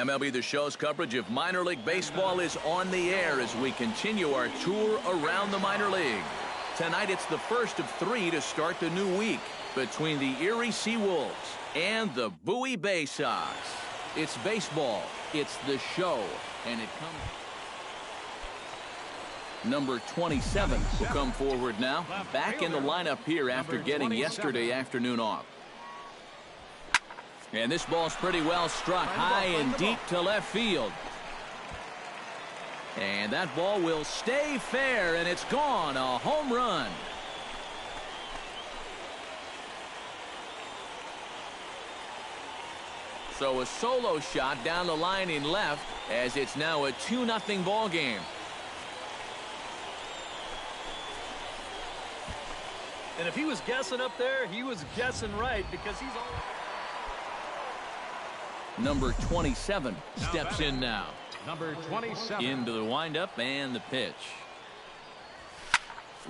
MLB The Show's coverage of minor league baseball is on the air as we continue our tour around the minor league. Tonight it's the first of 3 to start the new week between the Erie Seawolves and the Bowie Bay Sox. It's baseball, it's the show, and it comes... Number 27 will come forward now, back in the lineup here after getting yesterday afternoon off. And this ball's pretty well struck high and deep to left field. And that ball will stay fair, and it's gone. A home run. So a solo shot down the line in left as it's now a 2-0 ball game. And if he was guessing up there, he was guessing right because he's all... Number 27 steps in now. Number 27. Into the windup and the pitch.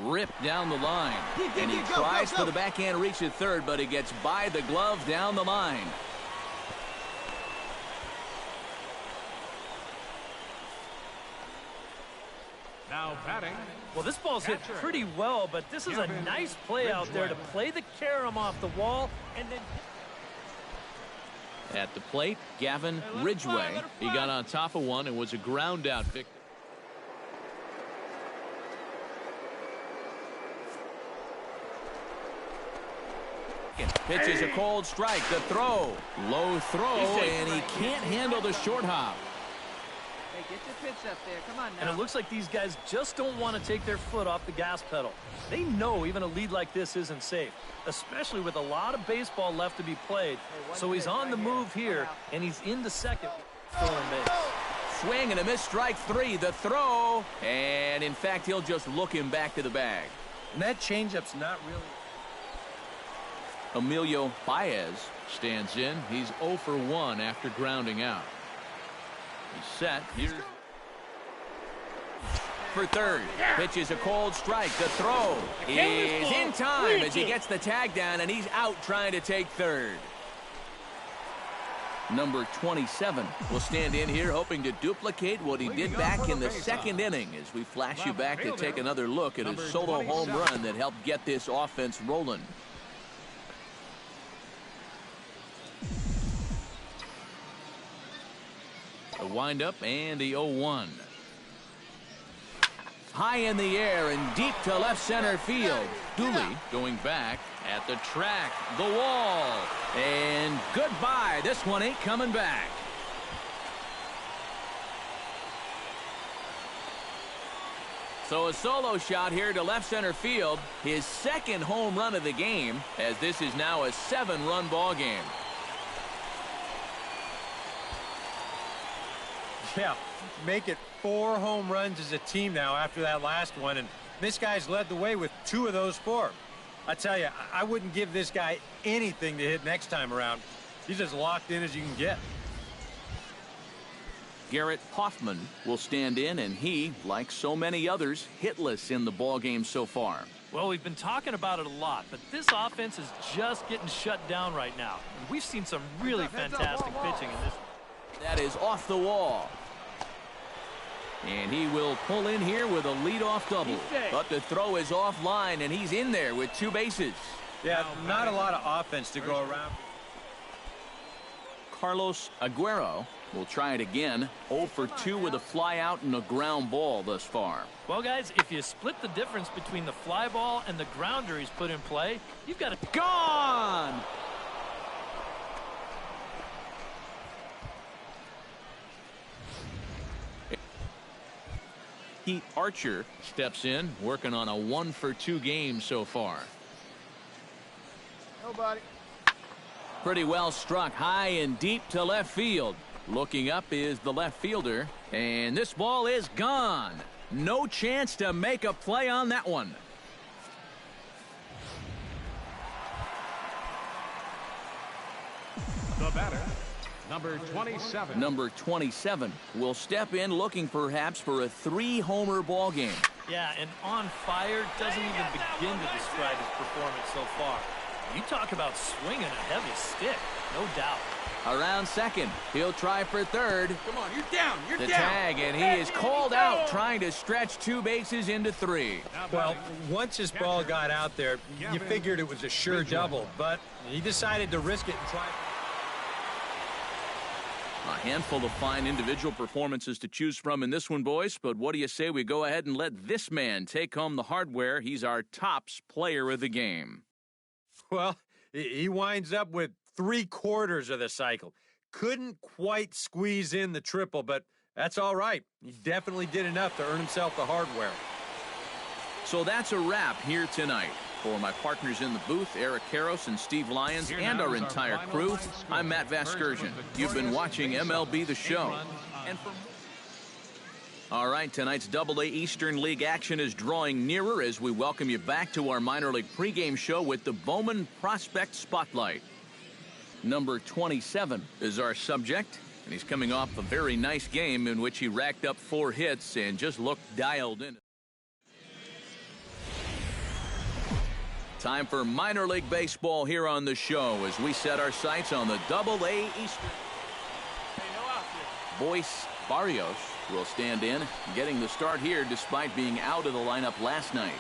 Ripped down the line. And he tries for the backhand reach at third, but he gets by the glove down the line. Now batting. Well, this ball's hit pretty well, but this is a nice play out there to play the carom off the wall and then... At the plate, Gavin Ridgway. He got on top of one and was a ground out victory. Pitches a cold strike. The throw. Low throw, and he can't handle the short hop. Hey, get your pitch up there. Come on now. And it looks like these guys just don't want to take their foot off the gas pedal. They know even a lead like this isn't safe, especially with a lot of baseball left to be played. So he's on the move here, and he's into second. Stolen base. Swing and a miss, strike 3. The throw, and in fact, he'll just look him back to the bag. And that changeup's not really... Emilio Baez stands in. He's 0 for 1 after grounding out. He's set. Here's for third. Pitches a cold strike. The throw is in time as he gets the tag down, and he's out trying to take third. Number 27 will stand in here hoping to duplicate what he did back in the second inning as we flash you back to take another look at his solo home run that helped get this offense rolling. A windup and the 0-1. High in the air and deep to left center field. Dooley going back at the track, the wall, and goodbye. This one ain't coming back. So a solo shot here to left center field, his second home run of the game, as this is now a 7-run ball game. Yeah, make it 4 home runs as a team now after that last one, and this guy's led the way with 2 of those 4. I tell you, I wouldn't give this guy anything to hit next time around. He's as locked in as you can get. Garrett Hoffman will stand in, and he, like so many others, hitless in the ball game so far. Well, we've been talking about it a lot, but this offense is just getting shut down right now. And we've seen some really fantastic pitching in this. That is off the wall. And he will pull in here with a leadoff double. But the throw is offline, and he's in there with 2 bases. Yeah, not a lot of offense to go around. Carlos Aguero will try it again. 0 for 2 with a fly out and a ground ball thus far. Well, guys, if you split the difference between the fly ball and the grounder he's put in play, you've got it. Gone! Pete Archer steps in, working on a 1 for 2 game so far. Nobody. Pretty well struck high and deep to left field. Looking up is the left fielder, and this ball is gone. No chance to make a play on that one. The batter, number 27. Number 27 will step in looking perhaps for a 3-homer ball game. Yeah, and on fire doesn't even begin to describe his performance so far. You talk about swinging a heavy stick, no doubt. Around second. He'll try for third. Come on, you're down. You're The down. tag, and he is called out trying to stretch 2 bases into 3. Well, once his ball got out there, you figured it was a sure double, but he decided to risk it and try. A handful of fine individual performances to choose from in this one, boys, but what do you say we go ahead and let this man take home the hardware? He's our tops player of the game. Well, he winds up with 3/4 of the cycle. Couldn't quite squeeze in the triple, but that's all right. He definitely did enough to earn himself the hardware. So that's a wrap here tonight. For my partners in the booth, Eric Karros and Steve Lyons, and our entire crew, I'm Matt Vasgersian. You've been watching MLB The Show. All right, tonight's Double-A Eastern League action is drawing nearer as we welcome you back to our minor league pregame show with the Bowman Prospect Spotlight. Number 27 is our subject, and he's coming off a very nice game in which he racked up 4 hits and just looked dialed in. Time for minor league baseball here on the show as we set our sights on the Double-A Eastern. Boyce Barrios will stand in, getting the start here despite being out of the lineup last night.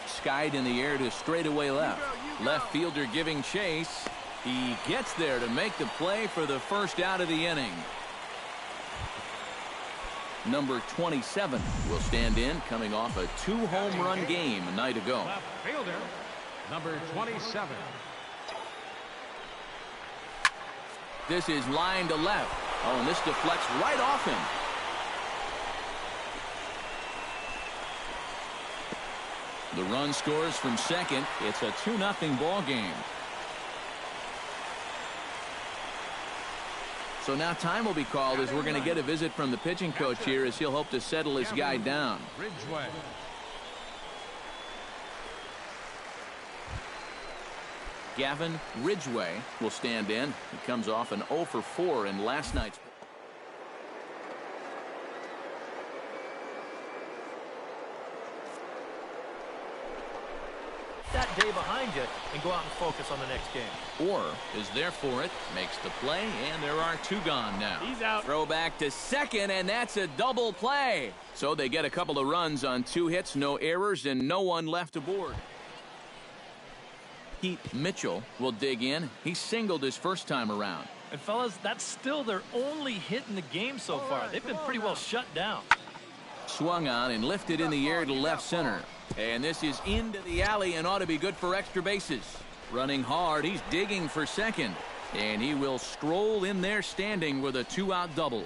Skied in the air to straightaway left. Left fielder giving chase. He gets there to make the play for the first out of the inning. Number 27 will stand in, coming off a 2-home run game a night ago. Left fielder, number 27. This is line to left. Oh, and this deflects right off him. The run scores from second. It's a 2-0 ball game. So now time will be called as we're going to get a visit from the pitching coach here as he'll hope to settle his guy down. Ridgeway. Gavin Ridgeway will stand in. He comes off an 0 for 4 in last night's. That day behind you and go out and focus on the next game. Or is there for it, makes the play, and there are 2 gone now. He's out. Throw back to second, and that's a double play. So they get a couple of runs on 2 hits, no errors, and no one left aboard. Pete Mitchell will dig in. He singled his first time around. And fellas, that's still their only hit in the game so far. They've been pretty well shut down. Swung on and lifted in the air to left center. And this is into the alley and ought to be good for extra bases. Running hard, he's digging for second. And he will stroll in there standing with a 2-out double.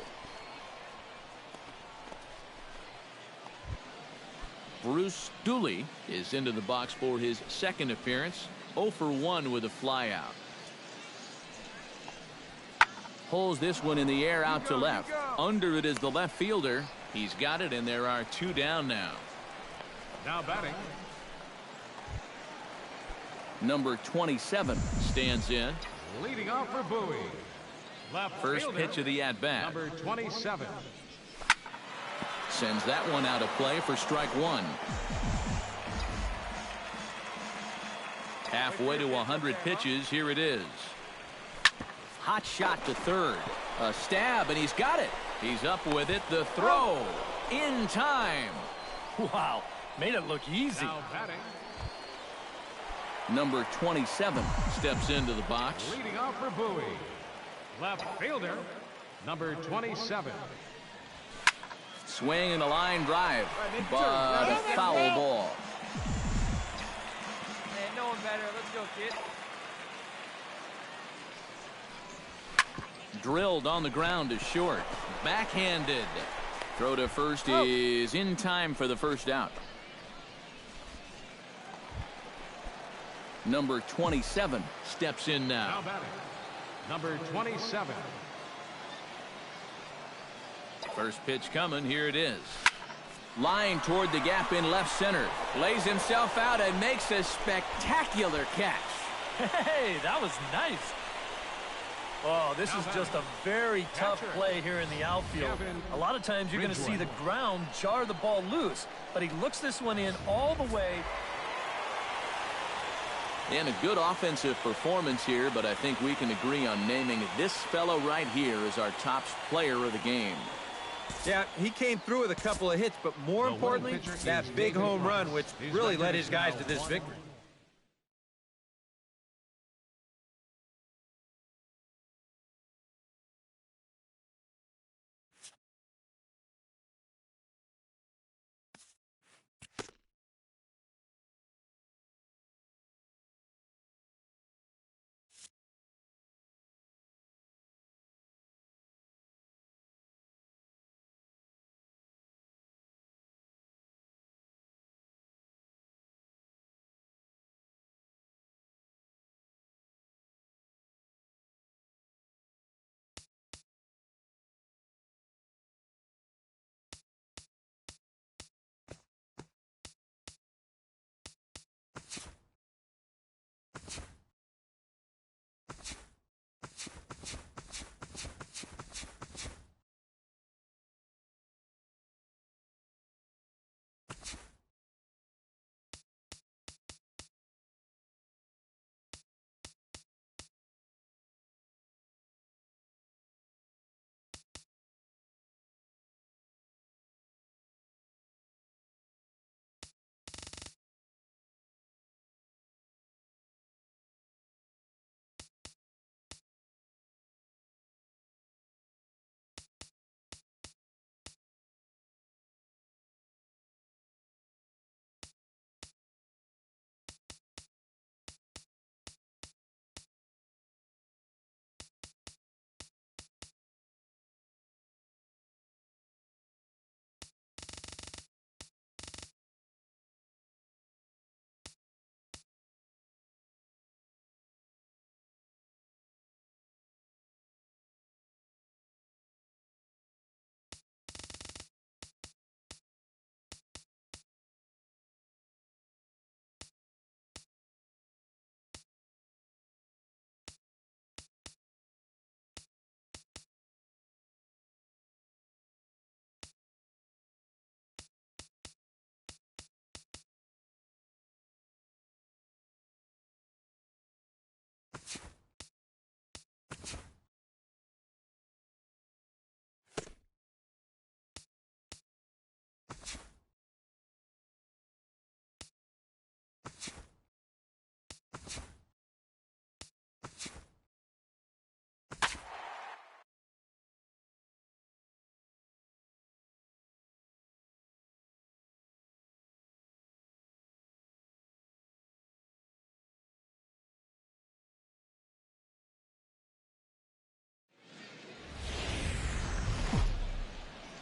Bruce Dooley is into the box for his second appearance. 0 for 1 with a flyout. Pulls this one in the air out to left. Under it is the left fielder. He's got it, and there are 2 down now. Now batting. Number 27 stands in. Leading off for Bowie. Left First fielder, pitch of the at-bat. number 27. Sends that one out of play for strike 1. Halfway to 100 pitches. Here it is. Hot shot to third. A stab, and he's got it. He's up with it. The throw in time. Wow, made it look easy. Now batting. Number 27 steps into the box. Leading off for Bowie. Left fielder, number 27. Swing and a line drive, but a foul ball. Man, no one better. Let's go, kid. Drilled on the ground to short. Backhanded. Throw to first is in time for the first out. Number 27 steps in Now now. batting. Number 27. First pitch coming. Here it is. Line toward the gap in left center. Lays himself out and makes a spectacular catch. Hey, that was nice. Oh, this is just a very tough play here in the outfield. A lot of times you're going to see the ground jar the ball loose, but he looks this one in all the way. And a good offensive performance here, but I think we can agree on naming this fellow right here as our top player of the game. Yeah, he came through with a couple of hits, but more importantly, that big home run, which really led his guys to this victory.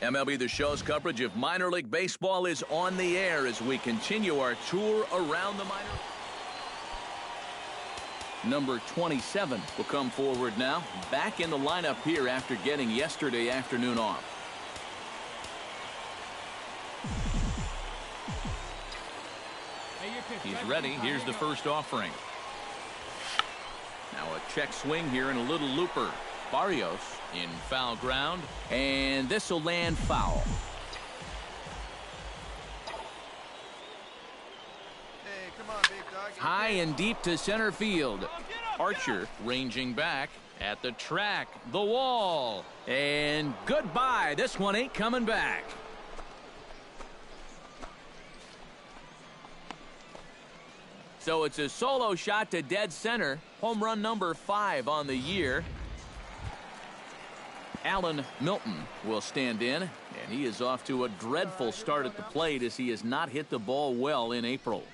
MLB The Show's coverage of minor league baseball is on the air as we continue our tour around the minor. Number 27 will come forward now, back in the lineup here after getting yesterday afternoon off. He's ready. Here's the first offering. Now a check swing here and a little looper. Barrios in foul ground, and this will land foul. Hey, come on, big dog. High and deep to center field. Archer ranging back at the track, the wall, and goodbye. This one ain't coming back. So it's a solo shot to dead center. Home run number 5 on the year. Alan Milton will stand in, and he is off to a dreadful start at the plate as he has not hit the ball well in April.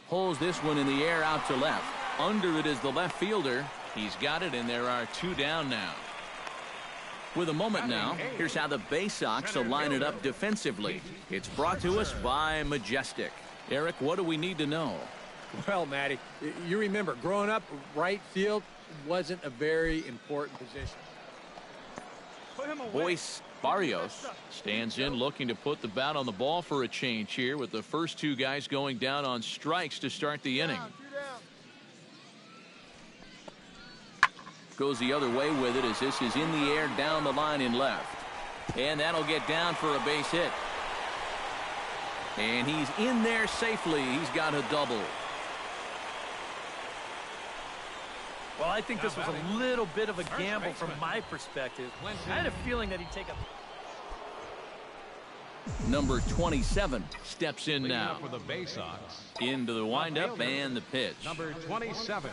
Pulls this one in the air out to left. Under it is the left fielder. He's got it, and there are 2 down now. With a moment now, here's how the Bay Sox will line it up defensively. It's brought to us by Majestic. Eric, what do we need to know? Well, Matty, you remember, growing up, right field wasn't a very important position. Boyce Barrios stands in looking to put the bat on the ball for a change here with the first 2 guys going down on strikes to start the inning. Goes the other way with it as this is in the air down the line in left. And that'll get down for a base hit. And he's in there safely. He's got a double. Well, I think this was a little bit of a gamble from my perspective. I had a feeling that he'd take a... Number 27 steps in Leading now. up for the Bay Sox. Into the windup and the pitch. Number 27.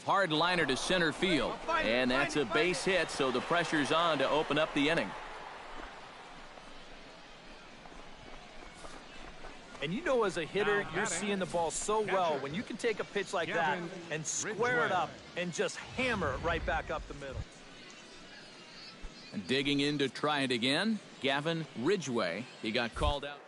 Hard liner to center field. And that's a base hit, so the pressure's on to open up the inning. And you know, as a hitter, you're seeing the ball so well when you can take a pitch like that and square it up and just hammer it right back up the middle. Digging in to try it again, Gavin Ridgway. He got called out.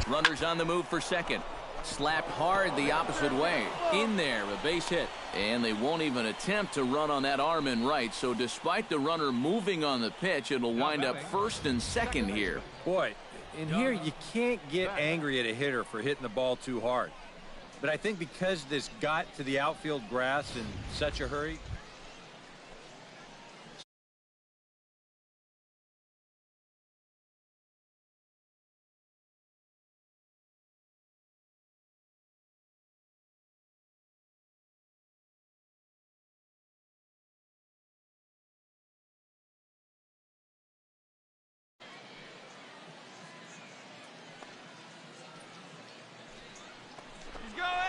Runners on the move for second. Slapped hard the opposite way. In there, a base hit. And they won't even attempt to run on that arm in right. So despite the runner moving on the pitch, it'll wind up first and second here. Boy, in here you can't get angry at a hitter for hitting the ball too hard. But I think because this got to the outfield grass in such a hurry,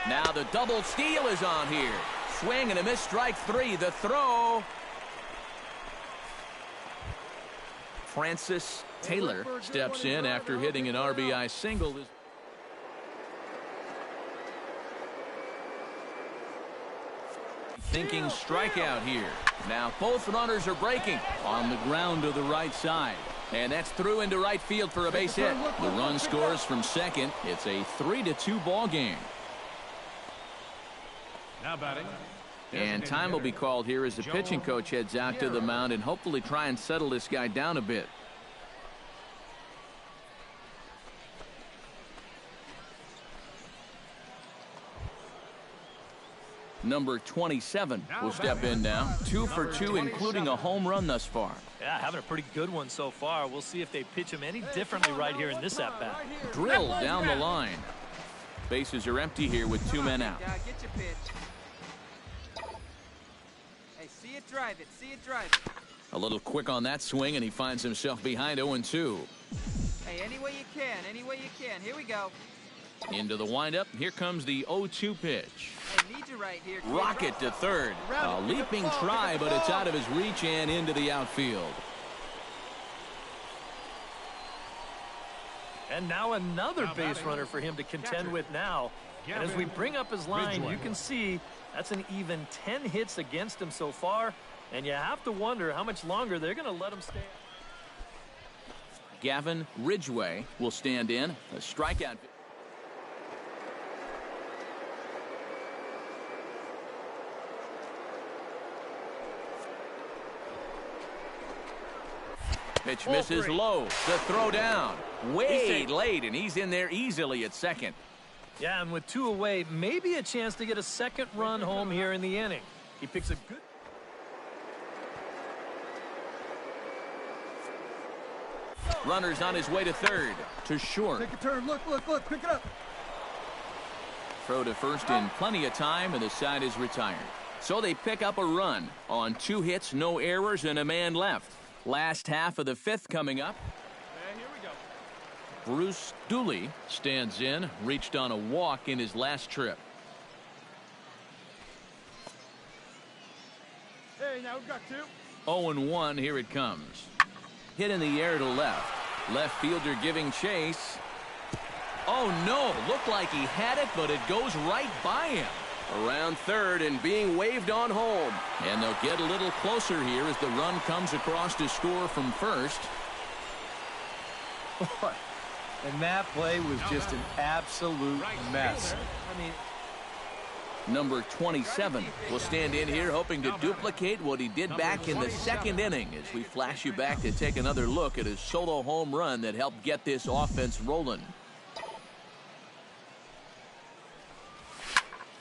now the double steal is on here. Swing and a miss, strike three. The throw. Francis Taylor steps in after hitting an RBI single. Thinking strikeout here. Now both runners are breaking on the ground to the right side. And that's through into right field for a base hit. The run scores from second. It's a 3-2 ball game. Now batting. And time will be called here as the pitching coach heads out to the mound and hopefully try and settle this guy down a bit. Number 27 will step in now. 2 for 2, including a home run thus far. Yeah, having a pretty good one so far. We'll see if they pitch him any differently right here in this at-bat. Drilled down the line. Bases are empty here with 2 men out. Get your pitch. Hey, see it, drive it. See it, drive it. A little quick on that swing, and he finds himself behind 0-2. Hey, any way you can. Any way you can. Here we go. Into the windup. Here comes the 0-2 pitch. Hey, need you right here, kid. Rocket to third. A leaping try, but it's out of his reach and into the outfield. And now another base runner for him to contend with now. And as we bring up his line, you can see that's an even 10 hits against him so far. And you have to wonder how much longer they're going to let him stay. Gavin Ridgway will stand in. A strikeout. Pitch misses low. The throw down. Way late, and he's in there easily at second. Yeah, and with 2 away, maybe a chance to get a second run home here in the inning. He picks a good... Runner's on his way to third. To short. Take a turn. Look. Pick it up. Throw to first in plenty of time, and the side is retired. So they pick up a run on 2 hits, no errors, and a man left. Last half of the 5th coming up. And here we go. Bruce Dooley stands in, reached on a walk in his last trip. Hey, now we've got 2. 0-1, here it comes. Hit in the air to left. Left fielder giving chase. Oh no, looked like he had it, but it goes right by him. Around third and being waved on home. And they'll get a little closer here as the run comes across to score from first. and that play was just an absolute mess. I mean, Number 27 will stand in here hoping to duplicate what he did back in the second inning as we flash you back to take another look at his solo home run that helped get this offense rolling.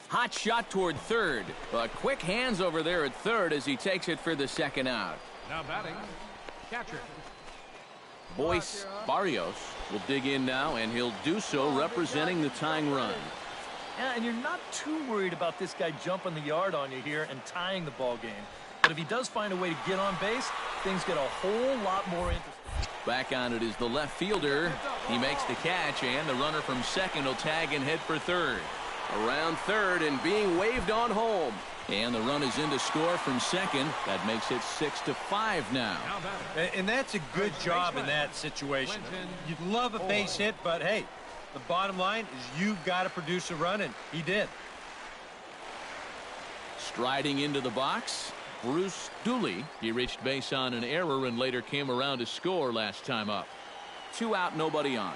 Hot shot toward third, but quick hands over there at third as he takes it for the second out. Now batting. Catcher. Boyce Barrios will dig in now, and he'll do so representing the tying run. Yeah, and you're not too worried about this guy jumping the yard on you here and tying the ball game. But if he does find a way to get on base, things get a whole lot more interesting. Back on it is the left fielder. He makes the catch, and the runner from second will tag and head for third. Around third and being waved on home. And the run is in to score from second. That makes it 6-5 now. And that's a good job in that situation. You'd love a base hit, but hey, the bottom line is you've got to produce a run, and he did. Striding into the box, Bruce Dooley. He reached base on an error and later came around to score last time up. 2 out, nobody on.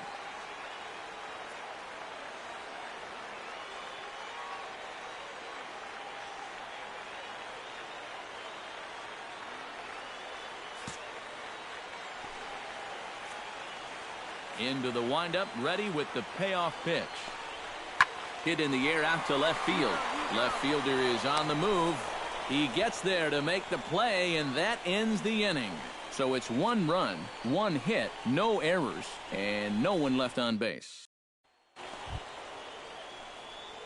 Into the windup, ready with the payoff pitch. Hit in the air out to left field. Left fielder is on the move. He gets there to make the play, and that ends the inning. So it's 1 run, 1 hit, no errors, and no one left on base.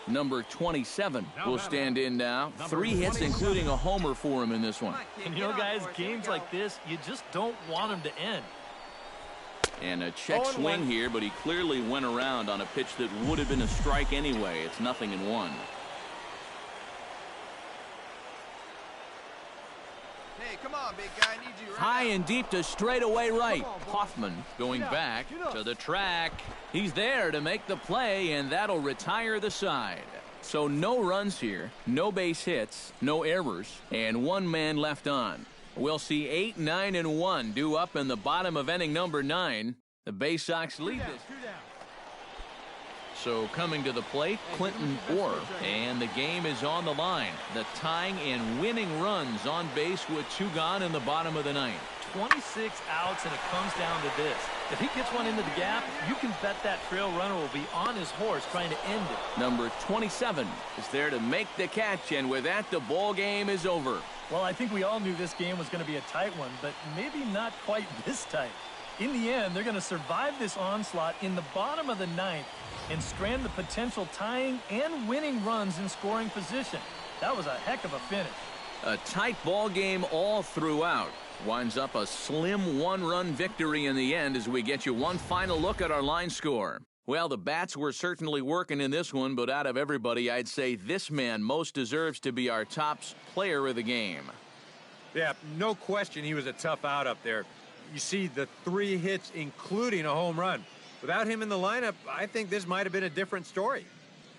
Number 27 will stand in now. 3 hits, including a homer for him in this one. And you know, guys, games like this, you just don't want them to end. And a check swing here, but he clearly went around on a pitch that would have been a strike anyway. It's 0-1. Hey, come on, big guy. I need you right High now. and deep to straightaway right. Hoffman going back to the track. He's there to make the play, and that'll retire the side. So no runs here, no base hits, no errors, and 1 man left on. We'll see 8, 9, and 1 due up in the bottom of inning number 9. The Bay Sox lead this. So coming to the plate, Clinton Orr, and the game is on the line. The tying and winning runs on base with 2 gone in the bottom of the 9th. 26 outs, and it comes down to this. If he gets one into the gap, you can bet that trail runner will be on his horse trying to end it. Number 27 is there to make the catch, and with that, the ball game is over. Well, I think we all knew this game was going to be a tight one, but maybe not quite this tight. In the end, they're going to survive this onslaught in the bottom of the 9th and strand the potential tying and winning runs in scoring position. That was a heck of a finish. A tight ball game all throughout. Winds up a slim 1-run victory in the end as we get you one final look at our line score. Well, the bats were certainly working in this one, but out of everybody, I'd say this man most deserves to be our top player of the game. Yeah, no question he was a tough out up there. You see the 3 hits, including a home run. Without him in the lineup, I think this might have been a different story.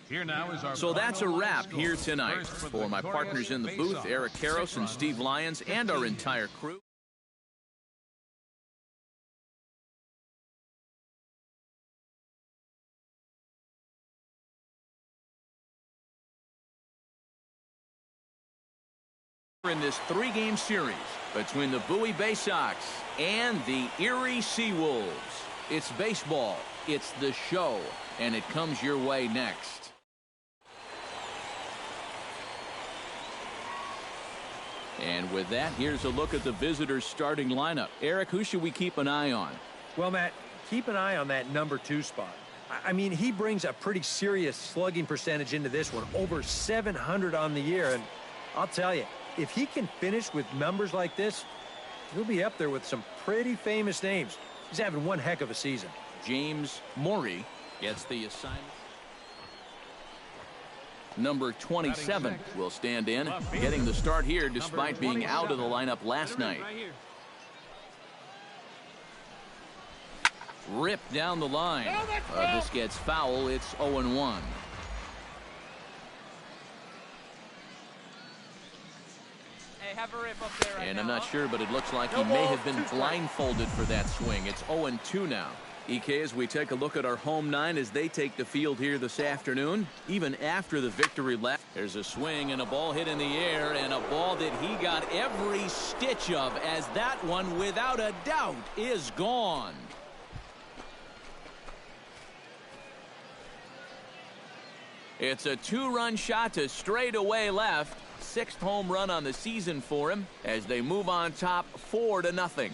Here now is our So that's a wrap here tonight. For my partners in the booth, Eric Karros and Steve Lyons, and our entire crew. In this 3-game series between the Bowie Bay Sox and the Erie Seawolves. It's baseball, it's the show, and it comes your way next. And with that, here's a look at the visitors' starting lineup. Eric, who should we keep an eye on? Well, Matt, keep an eye on that number 2 spot. I mean, he brings a pretty serious slugging percentage into this one, over 700 on the year, and I'll tell you, if he can finish with numbers like this, he'll be up there with some pretty famous names. He's having one heck of a season. James Morey gets the assignment. Number 27 will stand in, getting the start here despite being out of the lineup last night. Ripped down the line. This gets foul. It's 0-1. Have a rip up there right and now, I'm not sure, but it looks like he may have been blindfolded for that swing. It's 0-2 now. EK, as we take a look at our home 9 as they take the field here this afternoon, even after the victory lap, there's a swing and a ball hit in the air, and a ball that he got every stitch of, as that one, without a doubt, is gone. It's a 2-run shot to straightaway left. 6th home run on the season for him as they move on top 4-0.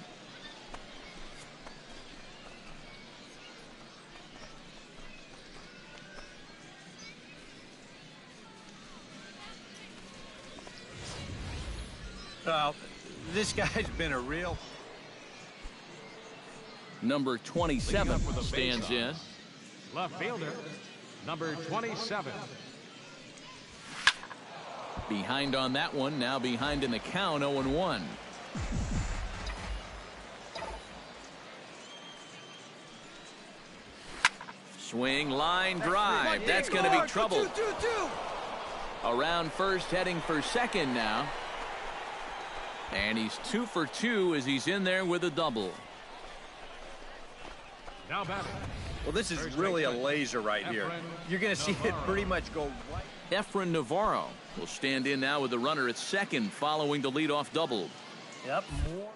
Well, this guy's been a real... Number 27 stands in. Left fielder, number 27. Behind on that one, now behind in the count, 0-1. Swing, line, drive. That's going to be trouble. Around first, heading for second now. And he's 2 for 2 as he's in there with a double. Now batting. Well, this is really a laser right here. You're going to see it pretty much go right. Efren Navarro will stand in now with the runner at second following the leadoff double. Yep, more.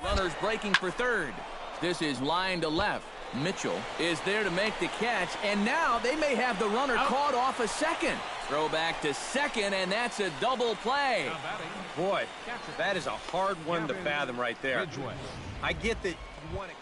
Runners breaking for third. This is line to left. Mitchell is there to make the catch, and now they may have the runner caught off a second. Throw back to second, and that's a double play. Boy, that is a hard one to fathom right there. I get that you want to...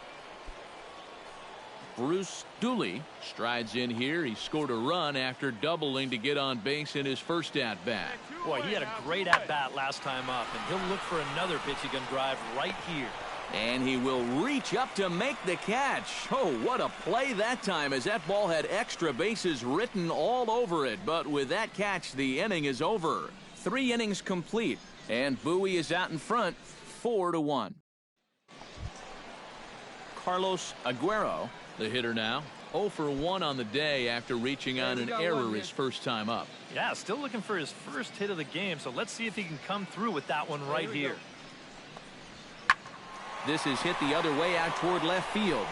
Bruce Dooley strides in here. He scored a run after doubling to get on base in his first at-bat. Boy, he had a great at-bat last time up, and he'll look for another pitch he can drive right here. And he will reach up to make the catch. Oh, what a play that time, as that ball had extra bases written all over it. But with that catch, the inning is over. 3 innings complete, and Bowie is out in front, 4-1. Carlos Aguero, the hitter now, 0 for 1 on the day after reaching on an error his first time up. Yeah, still looking for his first hit of the game, so let's see if he can come through with that one right here. This is hit the other way out toward left field.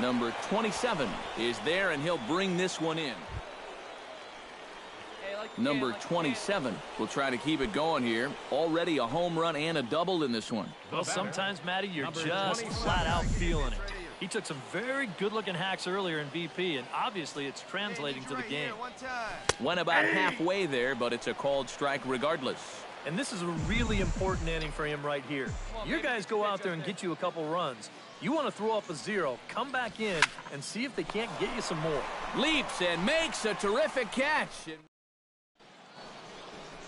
Number 27 is there, and he'll bring this one in. Number 27 will try to keep it going here. Already a home run and a double in this one. Well, sometimes, Matty, you're just flat out feeling it. He took some very good-looking hacks earlier in BP, and obviously it's translating to the game. Went about halfway there, but it's a called strike regardless. And this is a really important inning for him right here. Your guys go out there and get you a couple runs. You want to throw up a 0, come back in, and see if they can't get you some more. Leaps and makes a terrific catch.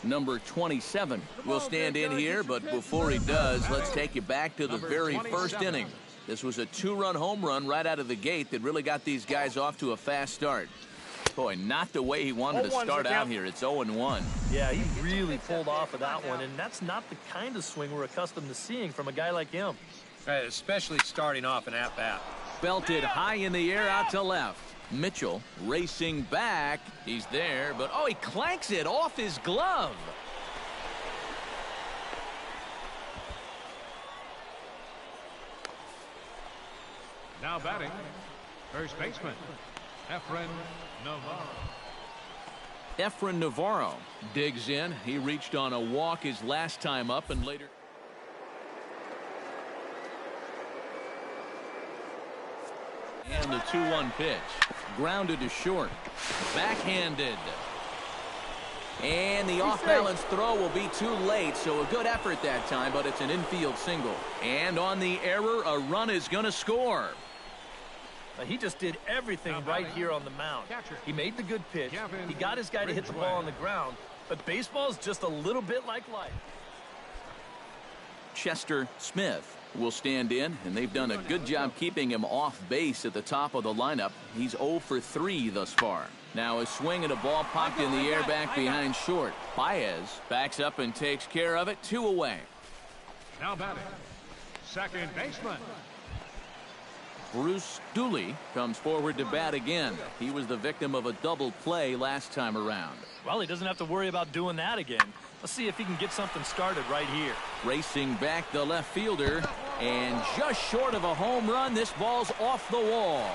Number 27 will stand in here, but before he does, let's take you back to the very first inning. This was a 2-run home run right out of the gate that really got these guys off to a fast start. Boy, not the way he wanted to start out here. It's 0-1. Yeah, he really pulled off of that one, and that's not the kind of swing we're accustomed to seeing from a guy like him. Especially starting off an at-bat. Belted high in the air out to left. Mitchell racing back. He's there, but oh, he clanks it off his glove. Now batting, first baseman, Efren Navarro. Efren Navarro digs in. He reached on a walk his last time up, and later. And the 2-1 pitch. Grounded to short. Backhanded. And the off-balance throw will be too late, so a good effort that time, but it's an infield single. And on the error, a run is going to score. He just did everything right here on the mound. He made the good pitch. He got his guy to hit the ball on the ground. But baseball is just a little bit like life. Chester Smith will stand in, and they've done a good job keeping him off base at the top of the lineup. He's 0 for 3 thus far. Now a swing and a ball popped in the air back behind short. Baez backs up and takes care of it. 2 away. Now batting, second baseman. Bruce Dooley comes forward to bat again. He was the victim of a double play last time around. Well, he doesn't have to worry about doing that again. Let's see if he can get something started right here. Racing back the left fielder, and just short of a home run, this ball's off the wall.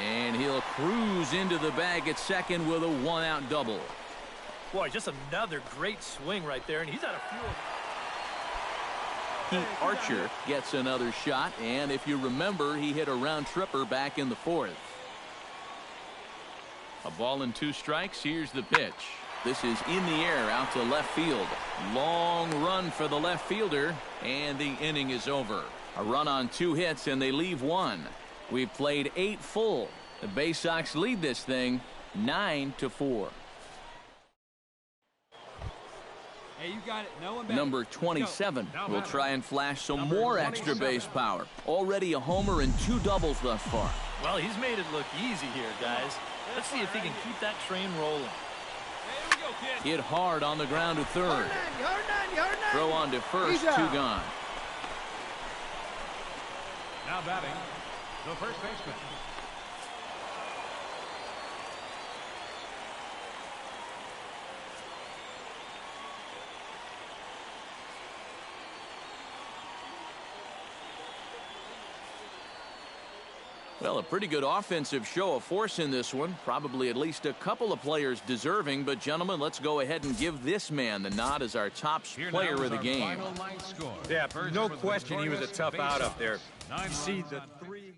And he'll cruise into the bag at second with a 1-out double. Boy, just another great swing right there, and he's out of fuel. Pete Archer gets another shot, and if you remember, he hit a round tripper back in the 4th. A ball and 2 strikes. Here's the pitch. This is in the air out to left field. Long run for the left fielder, and the inning is over. A run on 2 hits, and they leave 1. We've played 8 full. The Bay Sox lead this thing 9-4. Hey, you got it. No one better. Number 27 will try and flash some more extra base power. Already a homer and 2 doubles thus far. Well, he's made it look easy here, guys. Let's see if he can keep that train rolling. Hey, here we go, kid. Hit hard on the ground to third. Throw on to first, 2 gone. Now batting, the first baseman. Well, a pretty good offensive show of force in this one. Probably at least a couple of players deserving. But, gentlemen, let's go ahead and give this man the nod as our top player of the game. Yeah, no question he was a tough out up there. You see the 3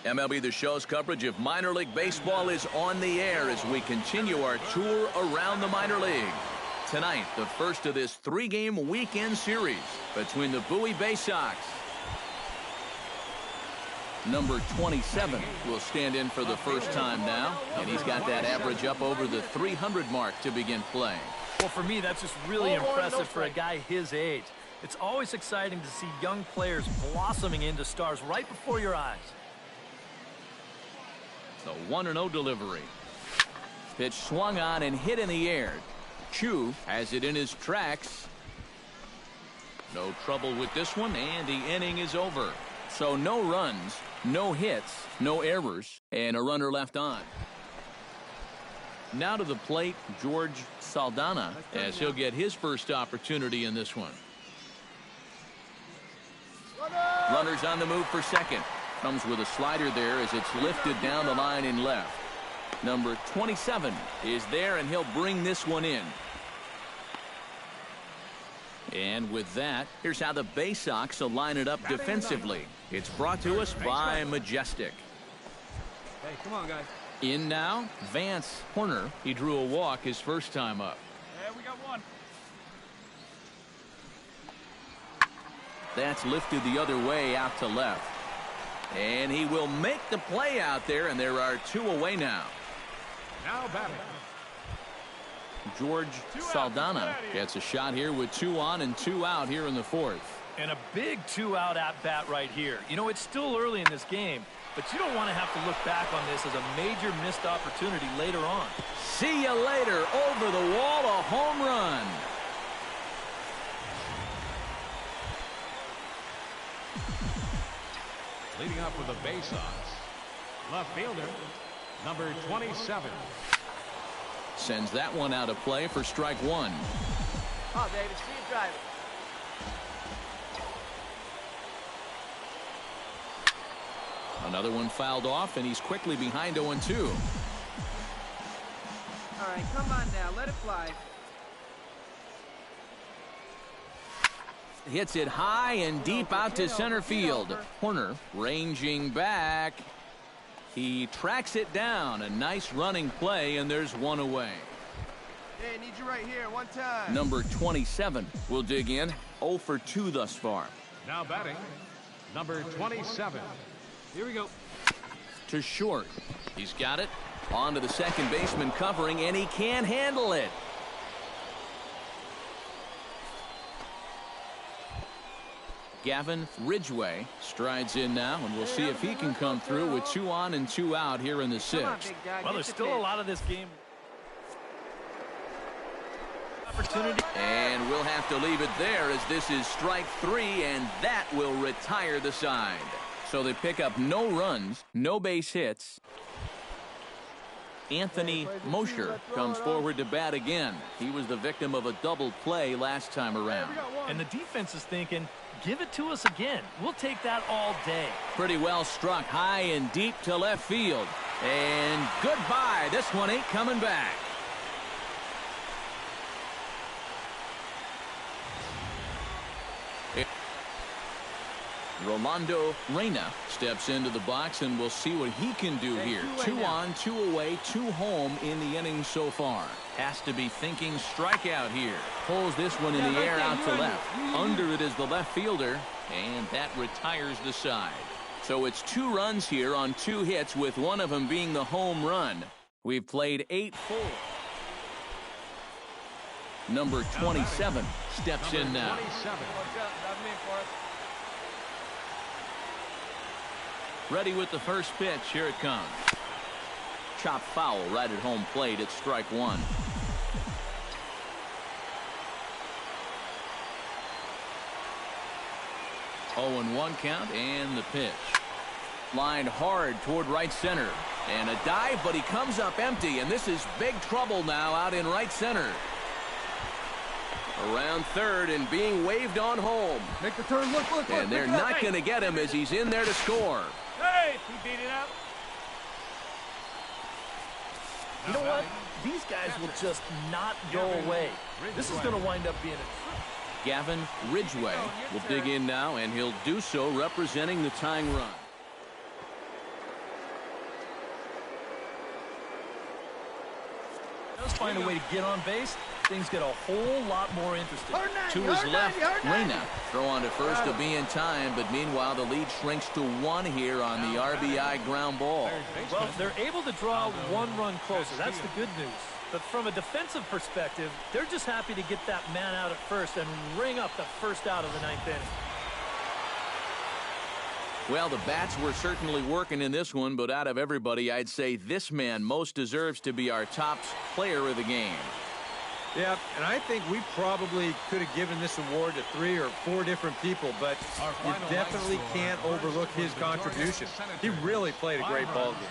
MLB The Show's coverage of minor league baseball is on the air as we continue our tour around the minor league. Tonight, the first of this three-game weekend series between the Bowie Bay Sox. Number 27 will stand in for the first time now, and he's got that average up over the 300 mark to begin playing. Well, for me, that's just really impressive for a guy his age. It's always exciting to see young players blossoming into stars right before your eyes. The 1-0 delivery. Pitch swung on and hit in the air. Chu has it in his tracks. No trouble with this one, and the inning is over. So no runs, no hits, no errors, and a runner left on. Now to the plate, George Saldana, as he'll get his first opportunity in this one. Runners on the move for second. Comes with a slider there as it's lifted down the line in left. Number 27 is there, and he'll bring this one in. And with that, here's how the Bay Sox will line it up defensively. It's brought to us by Majestic. Hey, come on, guys. In now, Vance Horner. He drew a walk his first time up. Yeah, we got one. That's lifted the other way out to left. And he will make the play out there, and there are two away now. Now batting. George Saldana gets a shot here with 2 on and 2 out here in the fourth. And a big 2-out at-bat right here. You know, it's still early in this game, but you don't want to have to look back on this as a major missed opportunity later on. See you later. Over the wall, a home run. Leading up for the Bay Sox, left fielder, number 27. Sends that one out of play for strike one. Oh, baby, see you drive it. Another one fouled off, and he's quickly behind 0-2. All right, come on now, let it fly. Hits it high and deep out to center field. Horner ranging back. He tracks it down. A nice running play, and there's one away. Hey, need you right here, one time. Number 27 will dig in. 0 for 2 thus far. Now batting, number 27. Here we go. To short. He's got it. On to the second baseman covering, and he can't handle it. Gavin Ridgway strides in now, and we'll see if he can come through with 2 on and 2 out here in the Come on, 6th. big dog. Well, Get there's the still a pitch. lot of this game. Opportunity. And we'll have to leave it there as this is strike 3, and that will retire the side. So they pick up no runs, no base hits. Anthony Mosher comes forward to bat again. He was the victim of a double play last time around. And the defense is thinking, give it to us again. We'll take that all day. Pretty well struck high and deep to left field. And goodbye. This one ain't coming back. Rolando Reyna steps into the box, and we'll see what he can do here. 2 on, 2 away, 2 home in the inning so far. Has to be thinking strikeout here. Pulls this one in the air out to left. Under it is the left fielder, and that retires the side. So it's 2 runs here on 2 hits, with one of them being the home run. We've played 8 full. Number 27 steps in now. 27. Ready with the first pitch. Here it comes. Chop foul right at home plate. It's strike 1. Oh, and 1 count, and the pitch. Lined hard toward right center. And a dive, but he comes up empty, and this is big trouble now out in right center. Around third and being waved on home. Make the turn. Look. And they're not going to get him as he's in there to score. Hey, he beat it up. You know what? These guys will just not go away. This is going to wind up being a... Gavin Ridgway will dig in now, and he'll do so representing the tying run. Does find a way to get on base, things get a whole lot more interesting. To his left, Reyna. Throw on to first to be in time, but meanwhile the lead shrinks to 1 here on the RBI ground ball. Well, they're able to draw 1 run closer. That's the good news. But from a defensive perspective, they're just happy to get that man out at first and ring up the first out of the 9th inning. Well, the bats were certainly working in this one, but out of everybody, I'd say this man most deserves to be our top player of the game. Yeah, and I think we probably could have given this award to 3 or 4 different people, but you definitely can't overlook his contribution. He really played a great ball game.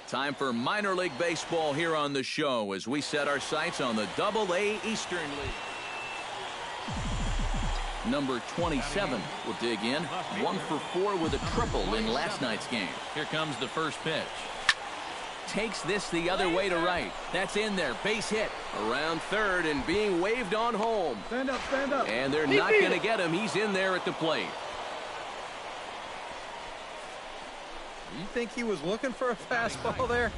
Time for minor league baseball here on the show as we set our sights on the Double-A Eastern League. Number 27 will dig in. 1 for 4 with a triple in last night's game. Here comes the first pitch. Takes this the other way to right. That's in there. Base hit. Around third and being waved on home. Stand up, stand up. And they're not going to get him. He's in there at the plate. You think he was looking for a fastball there?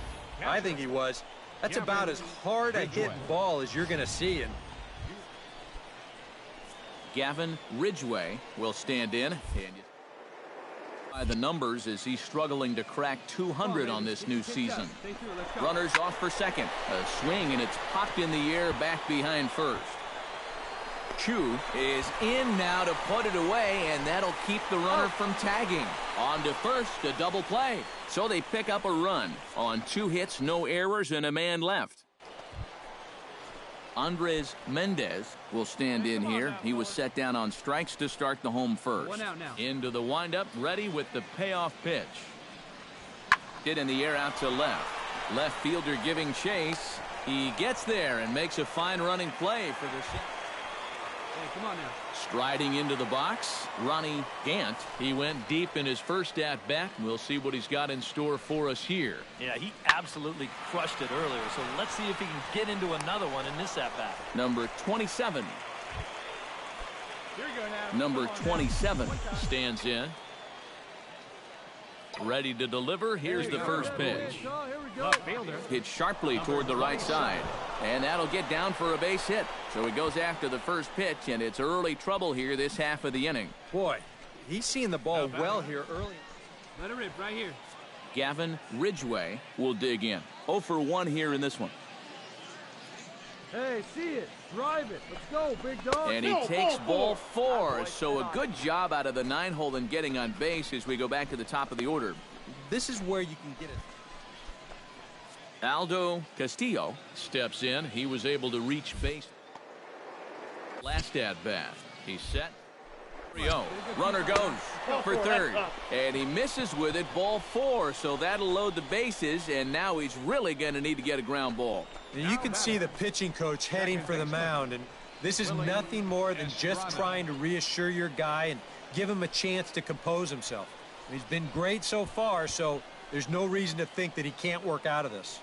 I think he was. That's about as hard a hit ball as you're going to see. And Gavin Ridgway will stand in. And by the numbers as he's struggling to crack 200 on this new season. Runners off for second. A swing, and it's popped in the air back behind first. Chu is in now to put it away, and that'll keep the runner from tagging. On to first, a double play. So they pick up a run on 2 hits, no errors, and a man left. Andres Mendez will stand in here. He was set down on strikes to start the home first. 1 out now. Into the windup, ready with the payoff pitch. Hit in the air out to left. Left fielder giving chase. He gets there and makes a fine running play for the... Hey, come on now. Striding into the box, Ronnie Gant. He went deep in his first at-bat. We'll see what he's got in store for us here. Yeah, he absolutely crushed it earlier, so let's see if he can get into another one in this at-bat. Number 27. Here we go now. Number 27 stands in. Ready to deliver. Here's the first pitch. Here we go. Left fielder. Hit sharply toward the right side. And that'll get down for a base hit. So he goes after the first pitch, and it's early trouble here this half of the inning. boy, he's seeing the ball well here early. Let it rip right here. Gavin Ridgway will dig in. 0 for 1 here in this one. Hey, see it. Drive it. Let's go, big dog. And he takes ball 4. So a good job out of the 9-hole in getting on base as we go back to the top of the order. This is where you can get it. Aldo Castillo steps in. He was able to reach base. Last at bat. He's set. Runner goes for third. And he misses with it. Ball 4. So that'll load the bases. And now he's really going to need to get a ground ball. And you can see the pitching coach heading for the mound. And this is nothing more than just trying to reassure your guy and give him a chance to compose himself. He's been great so far, so there's no reason to think that he can't work out of this.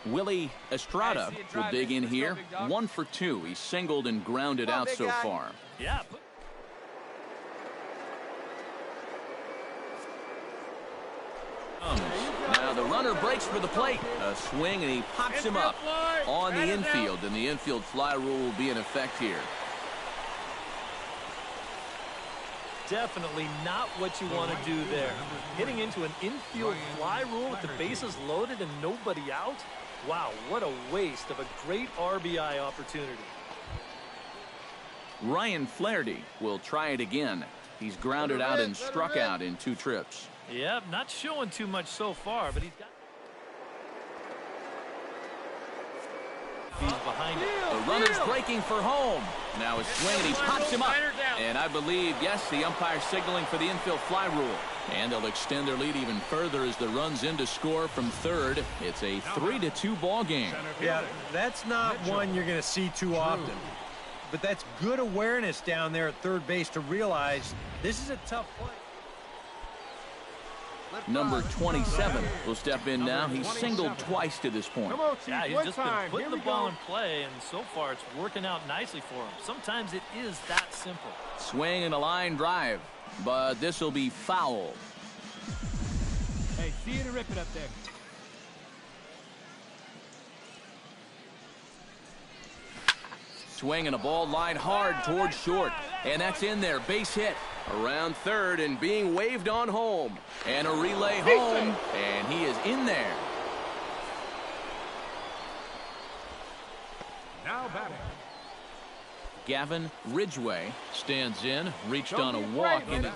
Willie Estrada will dig in here. 1 for 2. He's singled and grounded out so far. Yeah. Now the runner breaks for the plate. A swing, and he pops him up on the infield. And the infield fly rule will be in effect here. Definitely not what you want to do there. Getting into an infield fly rule with the bases loaded and nobody out? Wow, what a waste of a great RBI opportunity. Ryan Flaherty will try it again. He's grounded out and struck out in 2 trips. Yep, not showing too much so far, but he's behind it. The runner's breaking for home. Now a swing, and he pops him up. And I believe, yes, the umpire signaling for the infield fly rule. And they'll extend their lead even further as the run's in to score from third. It's a 3-2 ball game. Yeah, that's not one you're going to see too often. But that's good awareness down there at third base to realize this is a tough play. Number 27 will step in now. He's singled twice to this point. Yeah, he's just been putting the ball in play, and so far it's working out nicely for him. Sometimes it is that simple. Swing and a line drive, but this will be foul. Hey, see you to rip it up there. Swing and a ball line hard towards short, and that's in there. Base hit around third and being waved on home, and a relay home, and he is in there. Now batting. Gavin Ridgway stands in, reached on a walk in his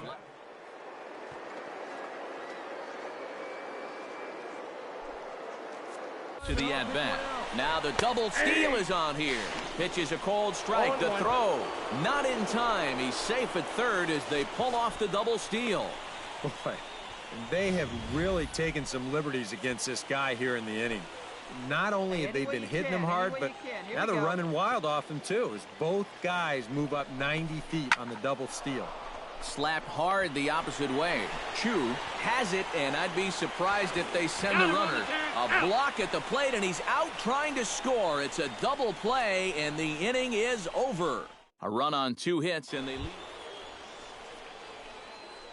to the at-bat. Now the double steal is on here. Pitches a cold strike. The throw not in time. He's safe at third as they pull off the double steal. Boy, they have really taken some liberties against this guy here in the inning. Not only have they been hitting him hard, but now they're running wild off him too, as both guys move up 90 feet on the double steal. Slapped hard the opposite way. Chu has it, and I'd be surprised if they send the runner. A block at the plate, and he's out trying to score. It's a double play, and the inning is over. A run on 2 hits, and they lead.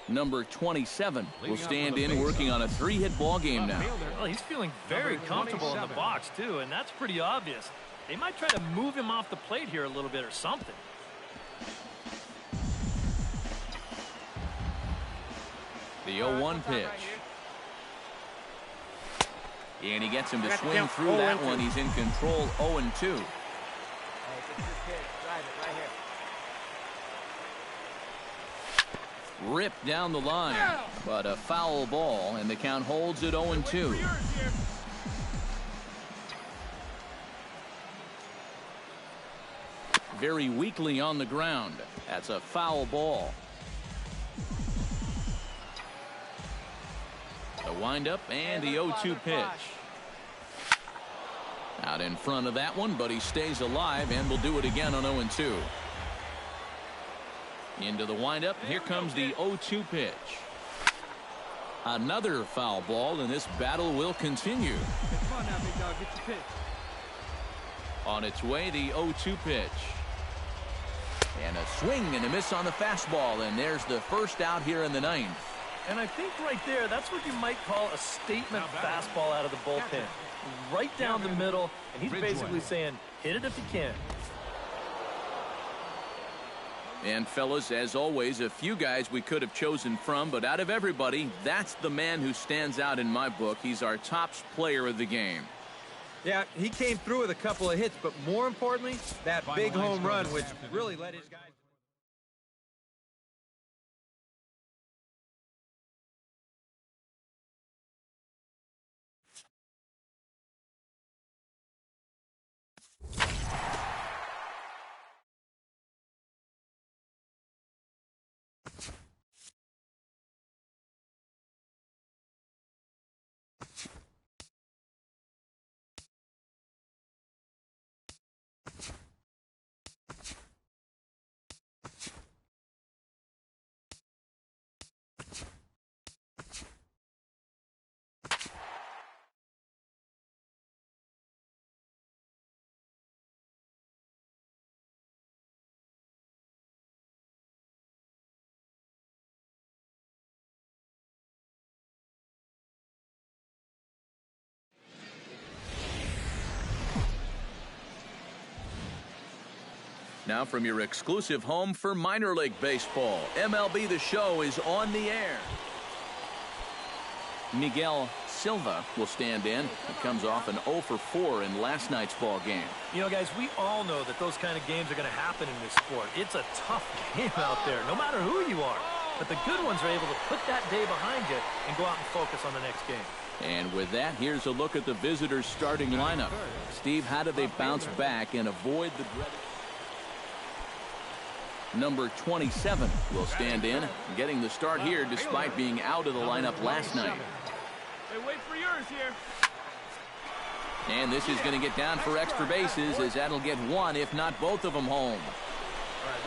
Number 27 will stand in, working on a 3-hit ball game now. Well, he's feeling very comfortable in the box, too, and that's pretty obvious. They might try to move him off the plate here a little bit or something. The 0-1 pitch. And he gets him to swing through that one. He's in control, 0-2. Ripped down the line, but a foul ball, and the count holds at 0-2. Very weakly on the ground. That's a foul ball. The windup and the 0-2 pitch. Out in front of that one, but he stays alive and will do it again on 0-2. Into the windup. Here comes the 0-2 pitch. Another foul ball, and this battle will continue. Come on now, big dog. Get your pitch. On its way, the 0-2 pitch. And a swing and a miss on the fastball, and there's the first out here in the 9th. And I think right there, that's what you might call a statement fastball out of the bullpen. Right down the middle, and he's basically saying, hit it if you can. And fellas, as always, a few guys we could have chosen from, but out of everybody, that's the man who stands out in my book. He's our top player of the game. Yeah, he came through with a couple of hits, but more importantly, that big home run, which really let his guys... Now from your exclusive home for minor league baseball, MLB The Show is on the air. Miguel Silva will stand in. He comes off an 0 for 4 in last night's ball game. You know, guys, we all know that those kind of games are going to happen in this sport. It's a tough game out there, no matter who you are. But the good ones are able to put that day behind you and go out and focus on the next game. And with that, here's a look at the visitors' starting lineup. Steve, how do they bounce back and avoid the dreaded... Number 27 will stand in, getting the start here despite being out of the lineup last night. Hey, wait for yours here. And this is going to get down for extra bases, as that'll get one, if not both of them, home.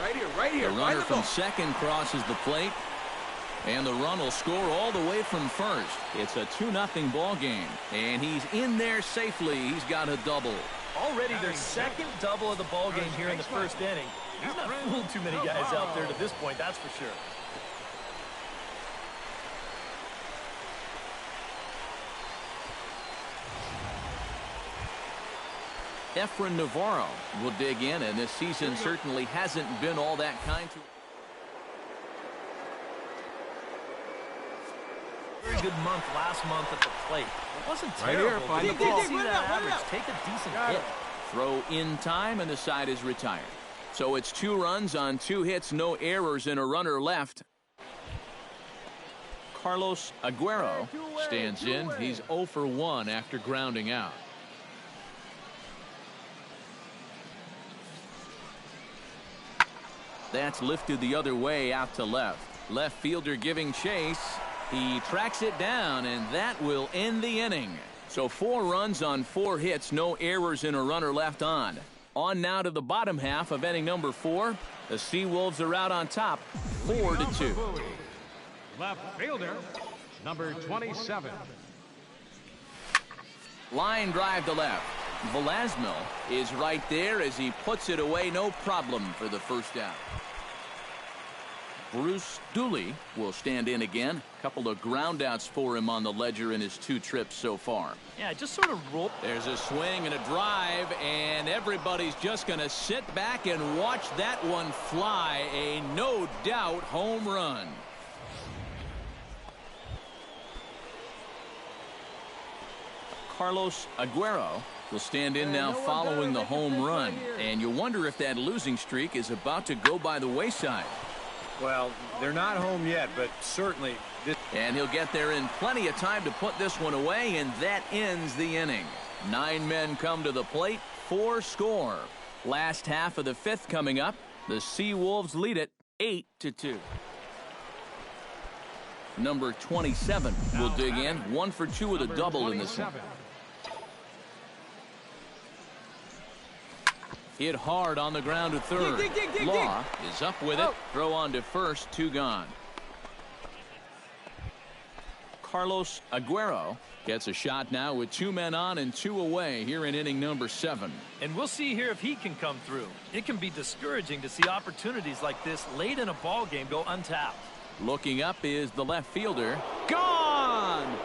Right here. The runner from second crosses the plate, and the run will score all the way from first. It's a 2-0 ball game, and he's in there safely. He's got a double. Already their second double of the ball game here in the first inning. He's not fooled too many guys out there to this point, that's for sure. Efrain Navarro will dig in, and this season certainly hasn't been all that kind to... Very good month last month at the plate. It wasn't terrible. here, find but the you ball. did see that average. Take a decent hit. Throw in time, and the side is retired. So it's 2 runs on 2 hits, no errors, and a runner left. Carlos Aguero stands in. He's 0 for 1 after grounding out. That's lifted the other way out to left. Left fielder giving chase. He tracks it down, and that will end the inning. So 4 runs on 4 hits, no errors, and a runner left on. On now to the bottom half of inning number 4. The Seawolves are out on top, 4-2. Left fielder, number 27. Line drive to left. Velasquez is right there as he puts it away, no problem for the first out. Bruce Dooley will stand in again. Couple of groundouts for him on the ledger in his 2 trips so far. Yeah, just sort of roll. There's a swing and a drive, and everybody's just going to sit back and watch that one fly. A no doubt home run. Carlos Aguero will stand in now following the home run. And you wonder if that losing streak is about to go by the wayside. Well, they're not home yet, but certainly... And he'll get there in plenty of time to put this one away, and that ends the inning. 9 men come to the plate, 4 score. Last half of the 5th coming up. The Seawolves lead it 8-2. Number 27 will dig in. 1 for 2 with a double in this one. Hit hard on the ground to third. Law is up with it. Throw on to first, 2 gone. Carlos Aguero gets a shot now with 2 men on and 2 away here in inning number 7. And we'll see here if he can come through. It can be discouraging to see opportunities like this late in a ball game go untapped. Looking up is the left fielder. Gone!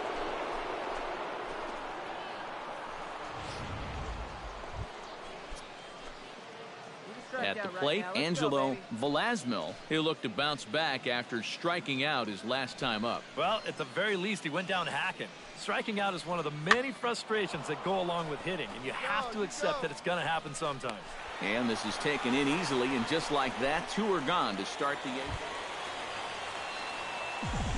At the plate, Angelo Velasmil. He'll look to bounce back after striking out his last time up. Well, at the very least, he went down hacking. Striking out is one of the many frustrations that go along with hitting, and you have to accept that it's going to happen sometimes. And this is taken in easily, and just like that, 2 are gone to start the 8th.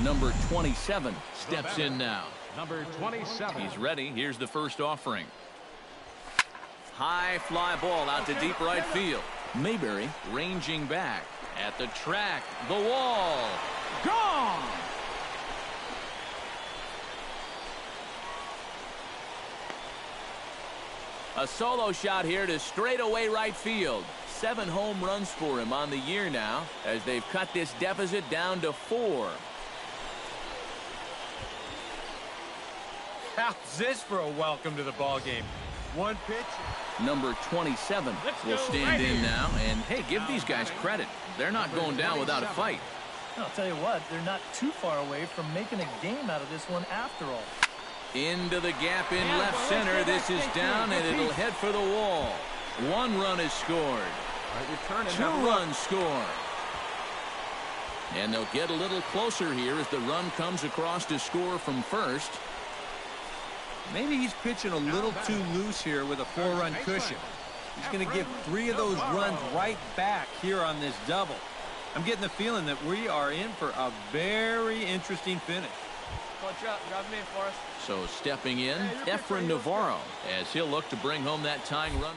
Number 27 steps in now. Number 27. He's ready. Here's the first offering. High fly ball out to deep right field. Mayberry ranging back at the track. The wall. Gone! A solo shot here to straightaway right field. 7 home runs for him on the year now as they've cut this deficit down to 4. How's this for a welcome to the ball game? 1 pitch. Number 27 will stand in now. And, hey, give these guys credit. They're not going down without a fight. I'll tell you what, they're not too far away from making a game out of this one after all. Into the gap in left center. This is down, and it'll head for the wall. 1 run is scored. 2 runs scored. And they'll get a little closer here as the run comes across to score from first. Maybe he's pitching a little too loose here with a 4-run cushion. He's going to give 3 of those runs right back here on this double. I'm getting the feeling that we are in for a very interesting finish. So stepping in, Efren Navarro, as he'll look to bring home that tying run.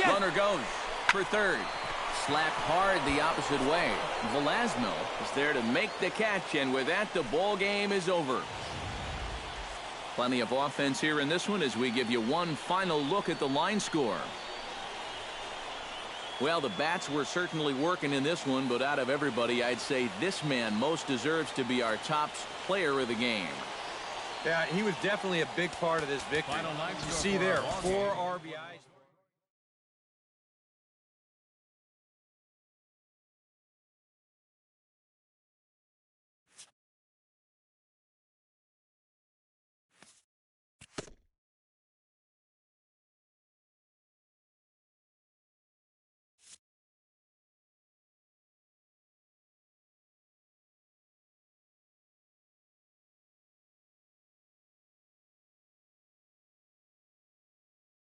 Runner goes for third. Slapped hard the opposite way. Velasmil is there to make the catch, and with that, the ball game is over. Plenty of offense here in this one as we give you one final look at the line score. Well, the bats were certainly working in this one, but out of everybody, I'd say this man most deserves to be our top player of the game. Yeah, he was definitely a big part of this victory. You see there, 4 RBIs.